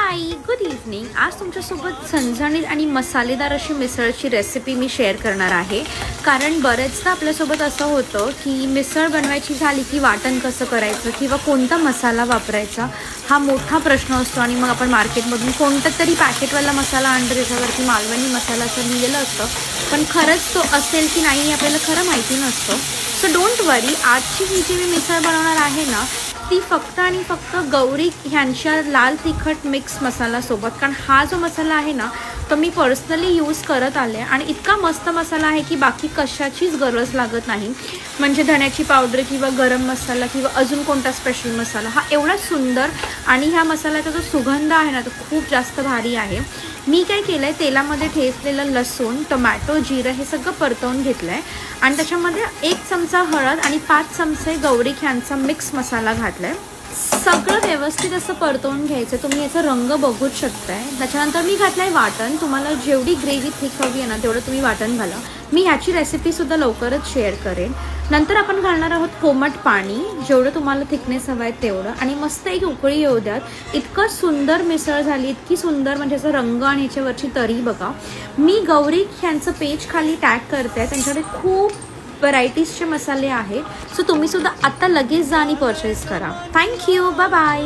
Hi good evening. आज तुमच्यासोबत झणझणीत आणि मसालेदार अशी मिसळची रेसिपी मी शेअर करणार आहे। कारण बरेचदा आपल्यासोबत असं होतं की मिसळ बनवायची झाली की वाटण कसं करायचं किंवा कोणता मसाला वापरायचा हा मोठा प्रश्न असतो आणि मग आपण मार्केटमधून कोणता तरी पॅकेटवाला मसाला आणतो त्याच्यावरती मालवणी मसाला असं लिहिलेलं असतं, पण खरंच तो असेल की नाही आपल्याला खरं माहिती नसतं। सो डोंट वरी, आजची ही जी मी मिसळ बनवणार आहे ना ती फक्त आणि फक्त गौरी ह्यांच्या लाल तिखट मिक्स मसाला सोबत, कारण हा जो मसाला आहे ना तो मी पर्सनली यूज करत आले आणि इतका मस्त मसाला आहे की बाकी कशाचीच गरज लागत नाही। म्हणजे धण्याची पावडर किंवा गरम मसाला किंवा अजून कोणता स्पेशल मसाला, हा एवढा सुंदर आणि ह्या मसाल्याचा जो सुगंध आहे ना तो खूप जास्त भारी आहे। मी काय केलंय, तेलामध्ये ठेचलेलं लसूण, टोमॅटो, जिरं हे सगळं परतवून घेतलंय आणि त्याच्यामध्ये 1 चमचा हळद आणि 5 चमचे गौरी ह्यांचा मिक्स मसाला घातलाय। सगळं व्यवस्थित असं परतवून घ्यायचं। तुम्ही याचा रंग बघूच शकताय। त्याच्यानंतर मी घातलाय वाटण। तुम्हाला जेवढी ग्रेव्ही थिक हवी आहे ना तेवढं तुम्ही वाटण घाला। मी ह्याची रेसिपी सुद्धा लवकरच शेअर करेन। नंतर आपण घालणार आहोत कोमट पाणी, जेवढं तुम्हाला थिकनेस हवं आहे तेवढं, आणि मस्त एक उकळी येऊ द्यात। इतकं सुंदर मिसळ झाली, इतकी सुंदर, म्हणजे याचा रंग आणि ह्याच्यावरची तरी बघा। मी गौरी ह्यांचं पेज खाली टॅग करते, त्यांच्याकडे खूप व्हरायटीजचे मसाले आहेत। सो तुम्ही सुद्धा आता लगेच जा आणि परचेस करा। Thank you, bye bye.